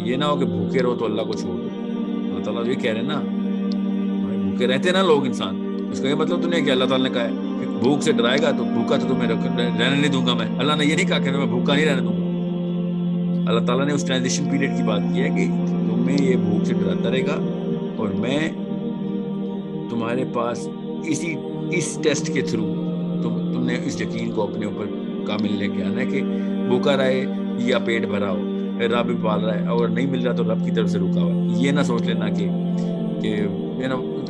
یہ نہ ہو کہ بھوکے رہو تو اللہ کو چھوڑ دو. اللہ تعالیٰ یہ کہہ رہے ہیں نا, بھوکے رہتے ہیں نا لوگ انسان, اس کا یہ مطلب تو نہیں کہ اللہ تعالیٰ نے کہا ہے کہ بھوک سے ڈرائے گا تو بھوکا تو تمہیں رہنے نہیں دوں گا میں. اللہ نے یہ نہیں کہا کہ میں بھوکا نہیں رہنے دوں گا. اللہ تعالیٰ نے اس ٹرانزیشن پیریڈ کی بات کی ہے کہ تمہیں یہ بھوک سے ڈراتا رہے گا, اور میں تمہارے پاس اس ٹیسٹ کے تھرو تم نے اس یقین کو اپنے اوپر کامل لے کے آنا ہے کہ بھوکا رہے یا پیٹ بھرا ہو, رب بھی پال رہا ہے, اور نہیں مل رہا تو رب کی طرف سے رکا ہوا ہے. یہ نہ سوچ لینا کہ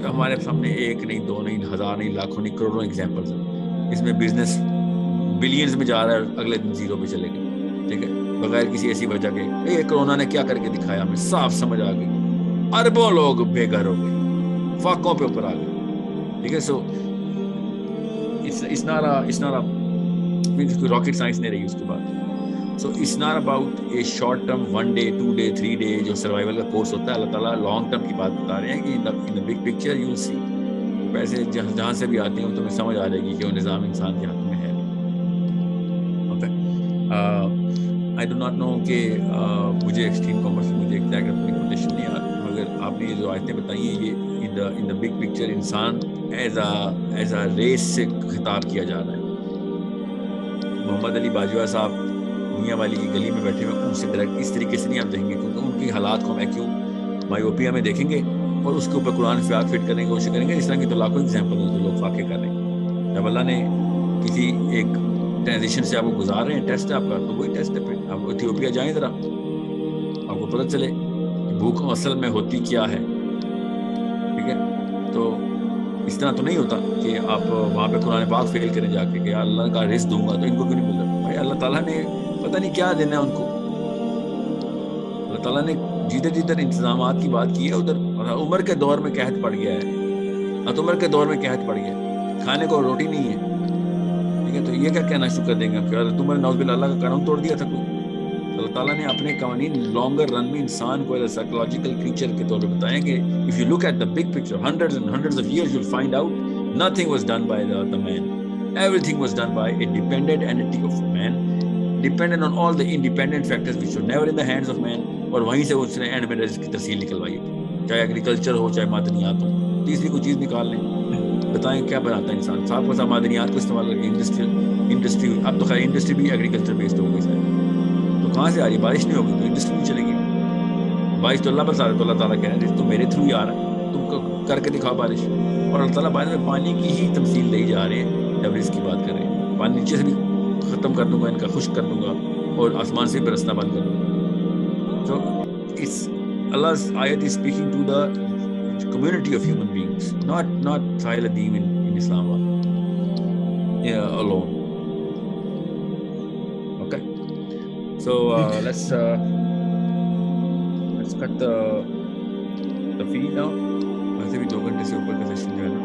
ہمارے سامنے ایک نہیں, دو نہیں, ہزار نہیں, لاکھوں نہیں, کروڑوں ایگزامپلس ہیں. اس میں بزنس بلینز میں جا رہا ہے, اگلے دن زیرو پہ چلے گئے, ٹھیک ہے, بغیر کسی ایسی وجہ کے. یہ کرونا نے کیا کر کے دکھایا ہمیں صاف سمجھ آ گئی. اربوں لوگ بے گھر ہو گئے, فاقوں پہ اوپر آ گئے, ٹھیک ہے. سو it's not کوئی راکٹ سائنس نہیں رہی اس کے بعد. So it's not about a short term 1 day 2 day 3 day جو سروائیول کا کورس ہوتا ہے. اللہ تعالیٰ لانگ ٹرم کی بات بتا رہے ہیں کہ in the big picture you will see. پیسے جہاں سے بھی آتے ہیں تمہیں سمجھ آ جائے گی کہ وہ نظام انسان کے ہاتھ میں ہے. آئی ڈو ناٹ نو کہ مجھے ایکسٹریم کامرس میں مجھے ایگزیکٹ اپنی کوٹیشن نہیں آ, مگر آپ نے یہ جو آیتیں بتائی ہیں یہ ان دا بگ پکچر انسان ایز اے ریس سے خطاب کیا جا رہا ہے. محمد علی باجوہ صاحب میاں والی کی گلی میں بیٹھے ہوئے, ان سے ڈائریکٹ اس طریقے سے نہیں آپ دیکھیں گے, کیونکہ ان کی حالات کو ہم ایکیو مائیوپیا میں دیکھیں گے اور اس کے اوپر قرآن فٹ کرنے کی کوشش کریں گے. اس طرح کی تو لاکھوں ایگزامپل ہیں جو لوگ واقع کر رہے ہیں. جب اللہ نے کسی ایک ٹرانزیشن سے آپ کو گزار رہے ہیں, ٹیسٹ ہے آپ کا, تو وہی ٹیسٹ ہے. پھر آپ ایتھیوپیا جائیں ذرا, آپ کو پتہ چلے بھوک اصل میں ہوتی کیا ہے, ٹھیک ہے. تو اس طرح تو نہیں ہوتا کہ آپ وہاں پہ قرآن پاک فیل کریں جا کے کہ اللہ کا رزق دوں گا تو ان کو کیوں نہیں مل رہا. بھائی اللہ تعالیٰ نے پتہ نہیں کیا دینا ہے ان کو. اللہ تعالیٰ نے جدھر انتظامات کی بات کی ہے ادھر عمر کے دور میں قحط پڑ گیا ہے, عمر کے دور میں قحط پڑ گیا ہے, کھانے کو روٹی نہیں ہے, ٹھیک ہے. تو یہ کیا کہنا شکر دیں گے کہ تمہارے نوز باللہ اللہ کا قانون توڑ دیا تھا کوئی. اللہ تعالیٰ نے اپنے قوانین لانگر رن میں انسان کو ایز اے سائیکولوجیکل کریچر کے طور پہ بتائیں کہ if you look at the big picture, hundreds and hundreds of years, you'll find out nothing was done by the man. Everything was done by a dependent entity of man, dependent on all the independent factors which were never in the hands of man. اور وہیں سے اس نے and میں رزق کی ترسیل نکلوائی تھی, چاہے ایگریکلچر ہو چاہے معدنیات ہو. تیسری کوئی چیز نکال لیں, بتائیں کیا بناتا ہے انسان. صاحب کو صاحب معدنیات کو استعمال کر کے انڈسٹری, اب تو خیر انڈسٹری بھی ایگریکلچر بیسڈ ہو گئی سر. تو کہاں سے آ رہی, بارش نہیں ہوگی تو انڈسٹری نہیں چلے گی. بارش تو اللہ بس آ رہا ہے, تو اللہ تعالیٰ کہہ رہے ہیں تو میرے تھرو ہی آ رہا ہے, تم کر کے دکھاؤ بارش. اور اللہ تعالیٰ بعد میں پانی کی ہی تمثیل دے جا رہے ہیں جب رزق کی بات کر رہے ہیں. پانی نیچے سے بھی ختم کر دوں گا, ان کا خشک کر دوں گا, اور آسمان سے بھی برسنا بند کر دوں گا. So it's Allah's ayat is speaking to the community of human beings, not Sahil Adim in Islam alone. Okay, so let's cut the feed now. ویسے بھی 2 گھنٹے سے اوپر کا سیشن جو ہے نا,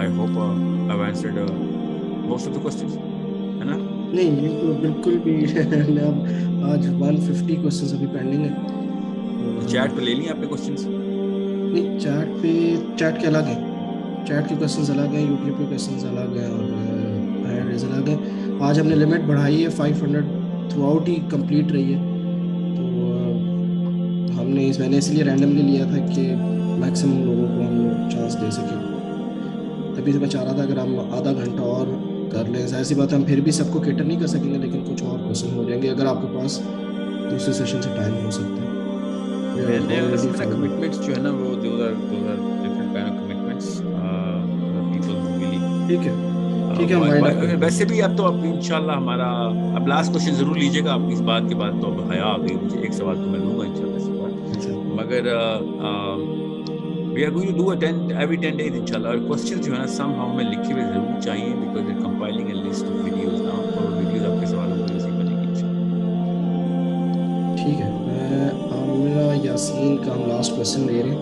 I hope I've answered most of the questions, ہے نا. نہیں یہ تو بالکل بھی اب آج 150 کوسچنز ابھی پینڈنگ ہے. چیٹ پہ لے لیں آپ نے کوسچنس؟ نہیں چیٹ کے الگ ہیں, چیٹ کے کوسچنز الگ ہیں, یوٹیوب کے کوسچنز الگ ہیں, اور ہینڈ ریز الگ ہیں. آج ہم نے لمٹ بڑھائی ہے 500 تھرو آؤٹ ہی کمپلیٹ رہی ہے. تو ہم نے میں نے اس لیے رینڈملی لیا تھا کہ میکسیمم لوگوں کو ہم لوگ چانس دے سکیں. تبھی سے میں چاہ رہا تھا اگر ہم آدھا گھنٹہ اور کر لیں, ظاہر سی بات ہم پھر بھی سب کو کیٹر نہیں کر سکیں گے, لیکن کچھ اور کوشچن ہو جائیں گے اگر آپ کے پاس دوسرے سیشن سے ٹائم ہو سکتا ہے. کمٹمنٹس جو ہے نا وہ those are different kind of commitments for people who really. ٹھیک ہے. ویسے بھی اب تو انشاءاللہ ہمارا اب لاسٹ کوشچن ضرور لیجیے گا آپ اس بات کے بعد. تو اب حیا آ گئی مجھے, ایک سوال تو میں لوں گا انشاءاللہ اس بار, مگر we are going to do every 10 days inshallah. اور کوسچن جو ہے نا somehow ہمیں لکھے ہوئے ضرور چاہیے because we're compiling a list of videos now, اور ویڈیوز آپ کے سوالوں کو اسی بنے گی انشاءاللہ. ٹھیک ہے. میں عاملہ یاسین کا ہم لاسٹ کوسچن لے رہے ہیں.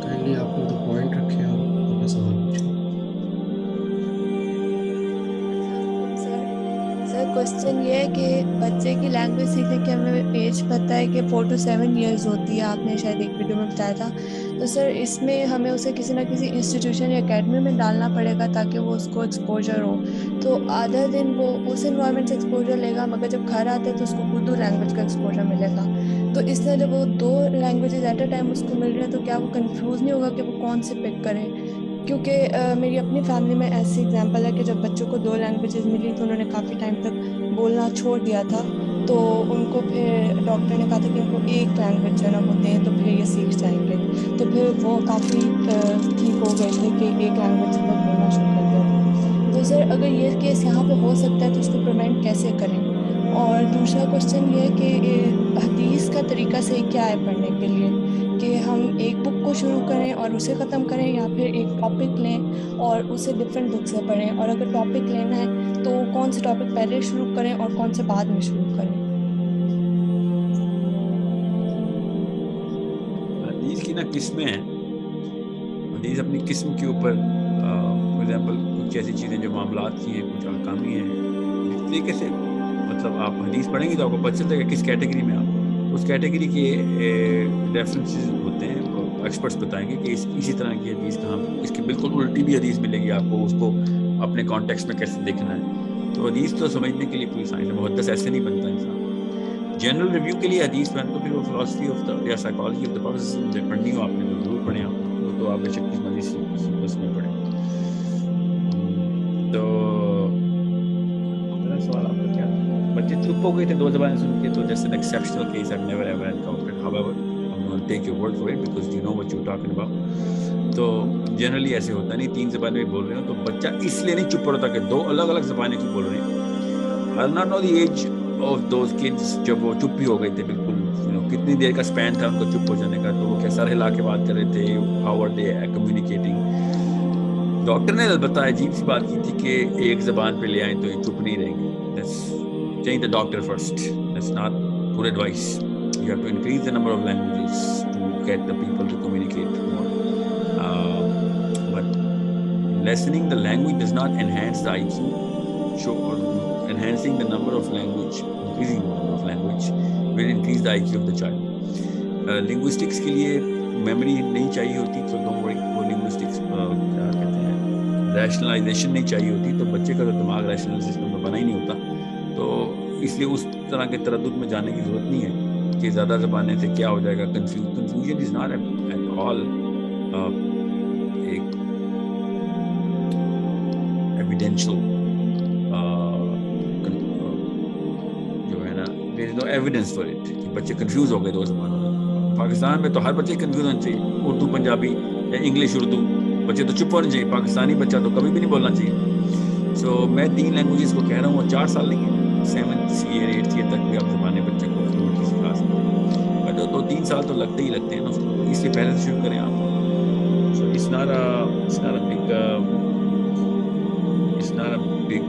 کائنڈلی آپ کو تو پوائنٹ رکھیں اور اپنا سوال پوچھیں. سر کوشچن یہ ہے کہ بچے کی لینگویج سیکھنے کی ہمیں ایج پتہ ہے کہ 4 to 7 ایئرز ہوتی ہے، آپ نے شاید ایک ویڈیو میں بتایا تھا. تو سر اس میں ہمیں اسے کسی نہ کسی انسٹیٹیوشن یا اکیڈمی میں ڈالنا پڑے گا تاکہ وہ اس کو ایکسپوجر ہو. تو آدھا دن وہ اس انوائرمنٹ سے ایکسپوجر لے گا، مگر جب گھر آتا ہے تو اس کو اردو لینگویج کا ایکسپوجر ملے گا. تو اس طرح جب وہ 2 لینگویجز ایٹ اے ٹائم اس کو مل رہے ہیں تو کیا وہ کنفیوز نہیں ہوگا کہ وہ کون سے پک کرے؟ کیونکہ میری اپنی فیملی میں ایسی اگزامپل ہے کہ جب بچوں کو 2 لینگویجز ملی تو انہوں نے کافی ٹائم تک بولنا چھوڑ دیا تھا. تو ان کو پھر ڈاکٹر نے کہا تھا کہ ان کو ایک لینگویج جو ہے نا وہ دیں تو پھر یہ سیکھ جائیں گے. تو پھر وہ کافی ٹھیک ہو گئے تھے کہ ایک لینگویج پر بولنا شروع کر دیا تھا. تو سر اگر یہ کیس یہاں پہ ہو سکتا ہے تو اس کو پریونٹ کیسے کریں؟ اور دوسرا کوشچن یہ ہے کہ حدیث کا طریقہ صحیح کیا ہے پڑھنے کے لیے؟ کہ ہم ایک بک کو شروع کریں اور اسے ختم کریں، یا پھر ایک ٹاپک لیں اور اسے ڈفرینٹ بک سے پڑھیں؟ اور اگر ٹاپک لینا ہے تو کون سے ٹاپک پہلے شروع کریں اور کون سے بعد میں شروع کریں؟ حدیث کی نا قسمیں ہیں. حدیث اپنی قسم کے اوپر فار ایگزامپل کچھ ایسی چیزیں جو معاملات کی ہیں، کچھ احکامی ہیں. جس طریقے سے مطلب آپ حدیث پڑھیں گے تو آپ کو پتہ چلتا ہے کہ کس کیٹیگری میں آپ، اس کیٹیگری کے ریفرنسز ہوتے ہیں. ایکسپرٹس بتائیں گے کہ اسی طرح کی حدیث کہاں پہ، اس کی بالکل الٹی بھی حدیث ملے گی آپ کو، اس کو اپنے کانٹیکسٹ میں کیسے دیکھنا ہے. تو حدیث تو سمجھنے کے لیے پوری سائنس ہے، محدث ایسے نہیں بنتا انسان. جنرل ریویو کے لیے حدیث پڑھیں تو پھر وہ فلاسفی آف دا یا سائیکالوجی آف دا پروسیس پڑھنی ہو آپ نے تو ضرور پڑھیں. آپ وہ تو آپ بے شک اس مزید سیکوینس میں پڑھیں. تو میرا سوال آپ کا کیا تھا؟ بچے چپ ہو گئے تھے 2 زبانیں سن کے، تو جیسے an exceptional case I've never ever encountered. However, I'm going to take your word for it because you know what you're talking about. تو جنرلی ایسے ہوتا نہیں، 3 زبانیں بھی بول رہے ہوں تو بچہ اس لیے نہیں چپ رہتا کہ 2 الگ الگ زبانیں کیوں بول رہے ہیں. I do not know the age of those kids جب وہ چپ ہی ہو گئے تھے بالکل. کتنی دیر کا اسپین تھا ان کو چپ ہو جانے کا؟ تو وہ کیا سر ہلا کے بات کر رہے تھے؟ how are they communicating؟ Doctor نے البتہ عجیب سی بات کی تھی کہ ایک زبان پہ لے آئیں تو یہ چپ نہیں رہیں گے. That's change the doctor first. That's not good advice. You have to increase the number of languages to get the people to communicate more. But lessening the language does not enhance the IQ. So enhancing the number of language, increasing the number of language will increase the IQ of the child. Linguistics کے لیے memory نہیں چاہیے ہوتی تو don't worry. وہ linguistics کیا کہتے ہیں ریشنلائزیشن نہیں چاہیے ہوتی، تو بچے کا تو دماغ ریشنل سسٹم میں بنا ہی نہیں ہوتا. تو اس لیے اس طرح کے تردد میں جانے کی ضرورت نہیں ہے کہ زیادہ زبانیں سے کیا ہو جائے گا. Confusion is not at all ایک ایویڈینشل جو ہے نا there is no evidence for it کہ بچے کنفیوز ہو گئے 2 زبانوں میں. پاکستان میں تو ہر بچے کنفیوز ہونا چاہیے، اردو پنجابی یا انگلش اردو. بچے تو چپ ہونے چاہیے، پاکستانی بچہ تو کبھی بھی نہیں بولنا چاہیے. سو میں 3 لینگویجز کو کہہ رہا ہوں، 4 سال نہیں ہے، 7th ایئر 8th ایئر تک بھی آپ زبانیں بچے کو فلوئنٹلی سکھا سکتے ہیں. بٹ 2-3 سال تو لگتے ہی لگتے ہیں نا اس کو، تو اس لیے پہلے سے شروع کریں آپ. سو it's not a big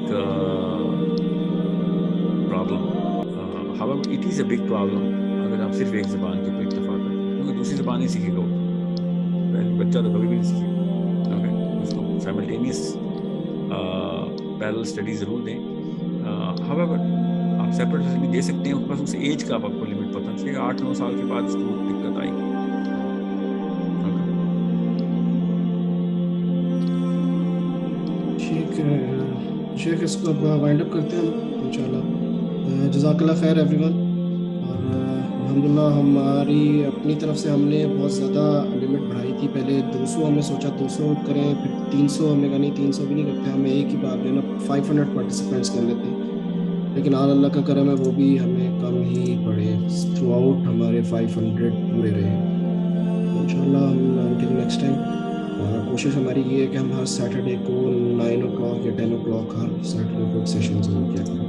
problem. However, it is a big problem اگر آپ صرف ایک زبان کے اوپر اکتفا کریں، کیونکہ دوسری زبان نہیں سیکھے گا وہ. بچہ تو کبھی بھی نہیں سیکھے گا. اس کو سائملٹینیس پیرل اسٹڈی ضرور دیں. However, آپ سیپریٹ بھی دے سکتے ہیں، بس اس ایج کا آپ کو لمٹ پتہ چاہیے. 8-9 سال کے بعد اس کو دقت آئی. ٹھیک ہے شیخ، اس کو اب وائنڈ اپ کرتے ہیں انشاءاللہ. جزاک اللہ خیر ایوری ون. اور الحمدللہ ہماری اپنی طرف سے ہم نے بہت زیادہ لمٹ بڑھائی تھی. پہلے 200 ہم نے سوچا 200 کریں، پھر 300 ہم نے کہا نہیں 300 بھی نہیں کرتے، ہمیں ایک ہی بار لینا 500 پارٹیسپینٹس کر لیتے. لیکن اللہ کا کرم ہے وہ بھی ہمیں کم ہی پڑے، تھرو آؤٹ ہمارے 500 پورے رہے. انشاءاللہ ہم انٹل نیکسٹ ٹائم کوشش ہماری یہ ہے کہ ہم ہر سیٹرڈے کو 9 o'clock یا 10 o'clock ہر سیٹرڈے کو ایک سیشن ضرور کیا کریں.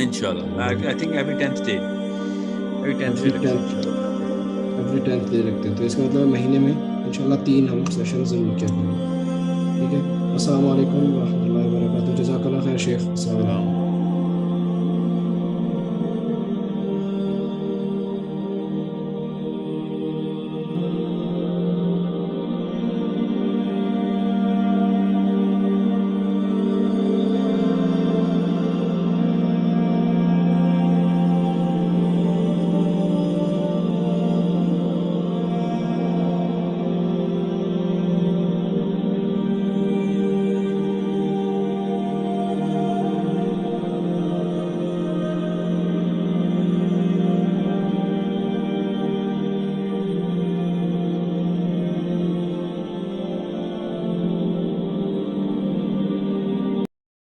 انشاءاللہ I think every 10th day every 10th day رکھتے ہیں، تو اس کا مطلب مہینے میں انشاءاللہ 3 ہم سیشن ضرور کیا کریں. ٹھیک ہے. السلام علیکم ورحمۃ اللہ وبرکاتہ. جزاک اللہ خیر شیخ. السلام علیکم.